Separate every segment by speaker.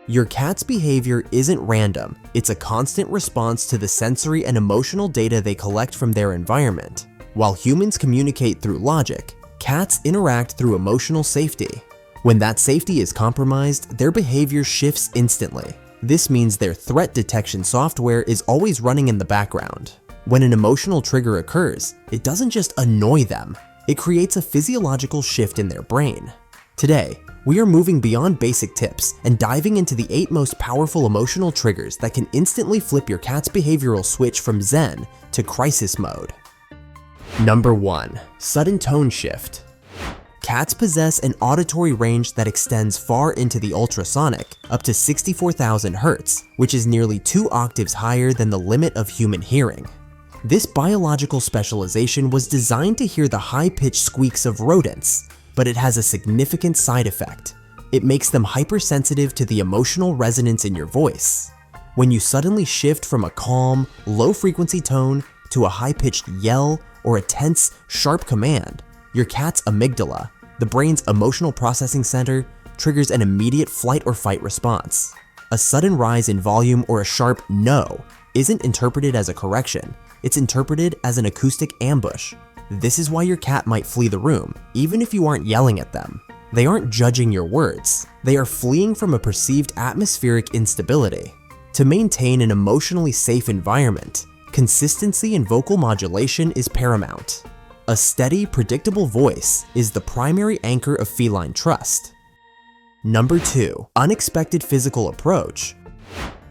Speaker 1: Your cat's behavior isn't random, it's a constant response to the sensory and emotional data they collect from their environment. While humans communicate through logic, cats interact through emotional safety. When that safety is compromised, their behavior shifts instantly. This means their threat detection software is always running in the background. When an emotional trigger occurs, it doesn't just annoy them, it creates a physiological shift in their brain. Today, we are moving beyond basic tips and diving into the 8 most powerful emotional triggers that can instantly flip your cat's behavioral switch from zen to crisis mode. Number 1. Sudden tone shift. Cats possess an auditory range that extends far into the ultrasonic, up to 64,000 Hz, which is nearly 2 octaves higher than the limit of human hearing. This biological specialization was designed to hear the high-pitched squeaks of rodents, but it has a significant side effect. It makes them hypersensitive to the emotional resonance in your voice. When you suddenly shift from a calm, low-frequency tone to a high-pitched yell or a tense, sharp command, your cat's amygdala, the brain's emotional processing center, triggers an immediate flight or fight response. A sudden rise in volume or a sharp no isn't interpreted as a correction, it's interpreted as an acoustic ambush. This is why your cat might flee the room, even if you aren't yelling at them. They aren't judging your words, they are fleeing from a perceived atmospheric instability. To maintain an emotionally safe environment, consistency in vocal modulation is paramount. A steady, predictable voice is the primary anchor of feline trust. Number 2. Unexpected physical approach.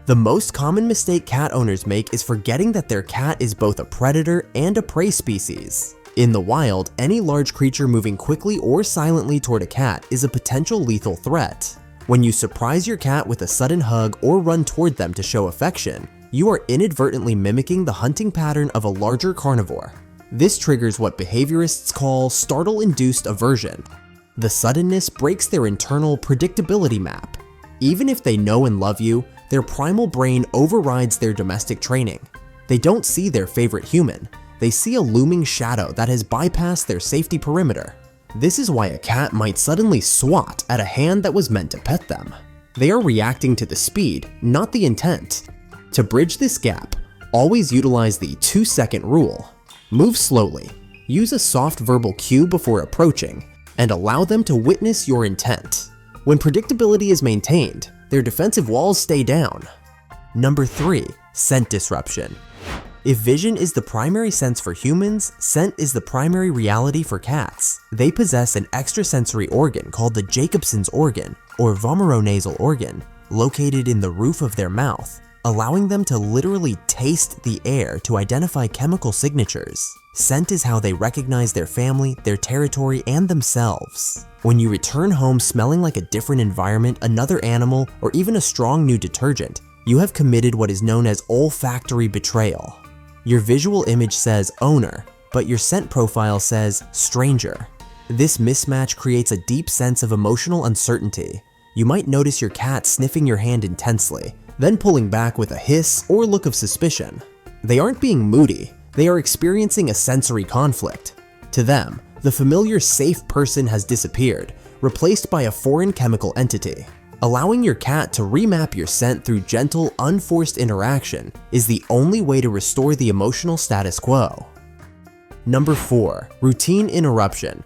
Speaker 1: The most common mistake cat owners make is forgetting that their cat is both a predator and a prey species. In the wild, any large creature moving quickly or silently toward a cat is a potential lethal threat. When you surprise your cat with a sudden hug or run toward them to show affection, you are inadvertently mimicking the hunting pattern of a larger carnivore. This triggers what behaviorists call startle-induced aversion. The suddenness breaks their internal predictability map. Even if they know and love you, their primal brain overrides their domestic training. They don't see their favorite human. They see a looming shadow that has bypassed their safety perimeter. This is why a cat might suddenly swat at a hand that was meant to pet them. They are reacting to the speed, not the intent. To bridge this gap, always utilize the 2-second rule. Move slowly, use a soft verbal cue before approaching, and allow them to witness your intent. When predictability is maintained, their defensive walls stay down. Number 3. Scent disruption. If vision is the primary sense for humans, scent is the primary reality for cats. They possess an extrasensory organ called the Jacobson's organ, or vomeronasal organ, located in the roof of their mouth, allowing them to literally taste the air to identify chemical signatures. Scent is how they recognize their family, their territory, and themselves. When you return home smelling like a different environment, another animal, or even a strong new detergent, you have committed what is known as olfactory betrayal. Your visual image says owner, but your scent profile says stranger. This mismatch creates a deep sense of emotional uncertainty. You might notice your cat sniffing your hand intensely, then pulling back with a hiss or look of suspicion. They aren't being moody, they are experiencing a sensory conflict. To them, the familiar safe person has disappeared, replaced by a foreign chemical entity. Allowing your cat to remap your scent through gentle, unforced interaction is the only way to restore the emotional status quo. Number 4. Routine interruption.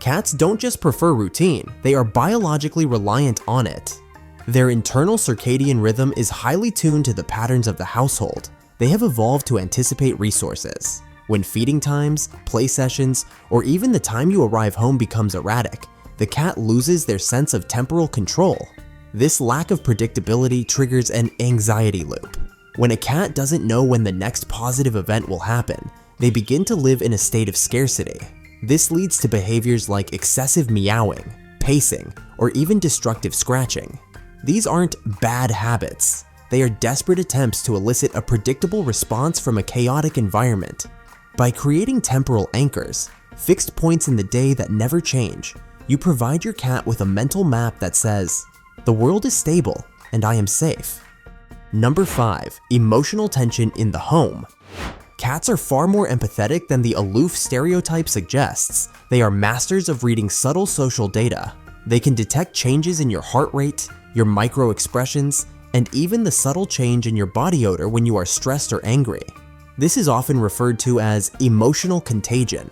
Speaker 1: Cats don't just prefer routine, they are biologically reliant on it. Their internal circadian rhythm is highly tuned to the patterns of the household. They have evolved to anticipate resources. When feeding times, play sessions, or even the time you arrive home becomes erratic, the cat loses their sense of temporal control. This lack of predictability triggers an anxiety loop. When a cat doesn't know when the next positive event will happen, they begin to live in a state of scarcity. This leads to behaviors like excessive meowing, pacing, or even destructive scratching. These aren't bad habits. They are desperate attempts to elicit a predictable response from a chaotic environment. By creating temporal anchors, fixed points in the day that never change, you provide your cat with a mental map that says, "The world is stable, and I am safe." Number 5. Emotional tension in the home. Cats are far more empathetic than the aloof stereotype suggests. They are masters of reading subtle social data. They can detect changes in your heart rate, your micro expressions, and even the subtle change in your body odor when you are stressed or angry. This is often referred to as emotional contagion.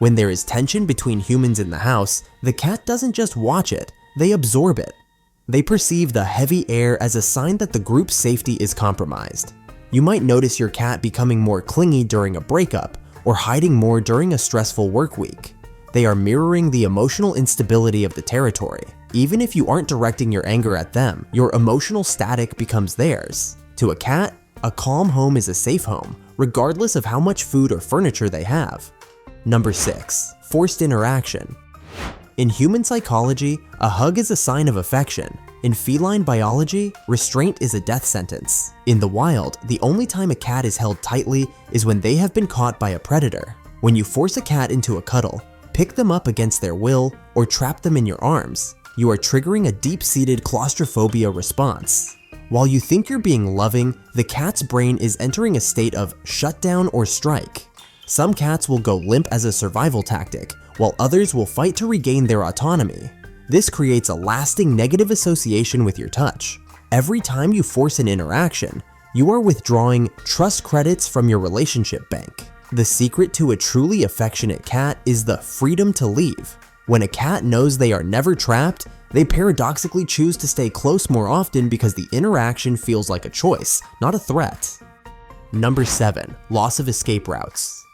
Speaker 1: When there is tension between humans in the house, the cat doesn't just watch it, they absorb it. They perceive the heavy air as a sign that the group's safety is compromised. You might notice your cat becoming more clingy during a breakup or hiding more during a stressful work week. They are mirroring the emotional instability of the territory. Even if you aren't directing your anger at them, your emotional static becomes theirs. To a cat, a calm home is a safe home, regardless of how much food or furniture they have. Number 6. Forced interaction. In human psychology, a hug is a sign of affection. In feline biology, restraint is a death sentence. In the wild, the only time a cat is held tightly is when they have been caught by a predator. When you force a cat into a cuddle, pick them up against their will, or trap them in your arms, you are triggering a deep-seated claustrophobia response. While you think you're being loving, the cat's brain is entering a state of shutdown or strike. Some cats will go limp as a survival tactic, while others will fight to regain their autonomy. This creates a lasting negative association with your touch. Every time you force an interaction, you are withdrawing trust credits from your relationship bank. The secret to a truly affectionate cat is the freedom to leave. When a cat knows they are never trapped, they paradoxically choose to stay close more often because the interaction feels like a choice, not a threat. Number 7. Loss of escape routes.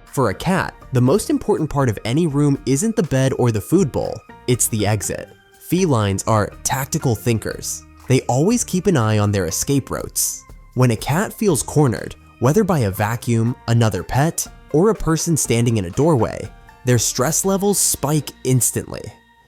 Speaker 1: For a cat, the most important part of any room isn't the bed or the food bowl, it's the exit. Felines are tactical thinkers. They always keep an eye on their escape routes. When a cat feels cornered, whether by a vacuum, another pet, or a person standing in a doorway, their stress levels spike instantly.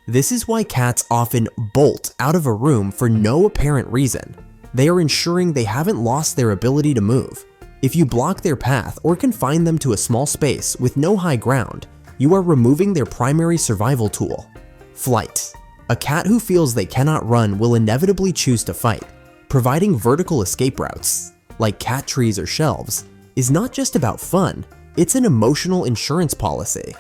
Speaker 1: This is why cats often bolt out of a room for no apparent reason. They are ensuring they haven't lost their ability to move. If you block their path or confine them to a small space with no high ground, you are removing their primary survival tool. Flight. A cat who feels they cannot run will inevitably choose to fight. Providing vertical escape routes, like cat trees or shelves, is not just about fun, it's an emotional insurance policy.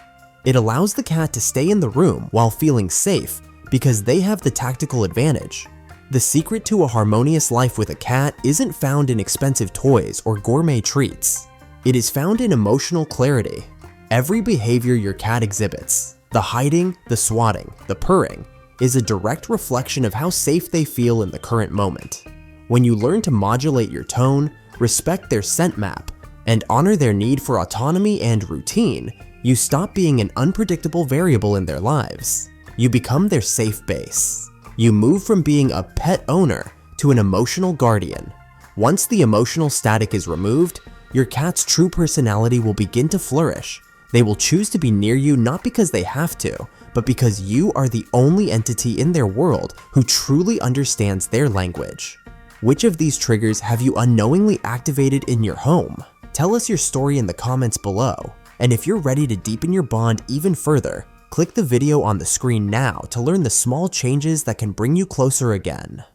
Speaker 1: It allows the cat to stay in the room while feeling safe because they have the tactical advantage. The secret to a harmonious life with a cat isn't found in expensive toys or gourmet treats. It is found in emotional clarity. Every behavior your cat exhibits, the hiding, the swatting, the purring, is a direct reflection of how safe they feel in the current moment. When you learn to modulate your tone, respect their scent map, and honor their need for autonomy and routine, you stop being an unpredictable variable in their lives. You become their safe base. You move from being a pet owner to an emotional guardian. Once the emotional static is removed, your cat's true personality will begin to flourish. They will choose to be near you not because they have to, but because you are the only entity in their world who truly understands their language. Which of these triggers have you unknowingly activated in your home? Tell us your story in the comments below. And if you're ready to deepen your bond even further, click the video on the screen now to learn the small changes that can bring you closer again.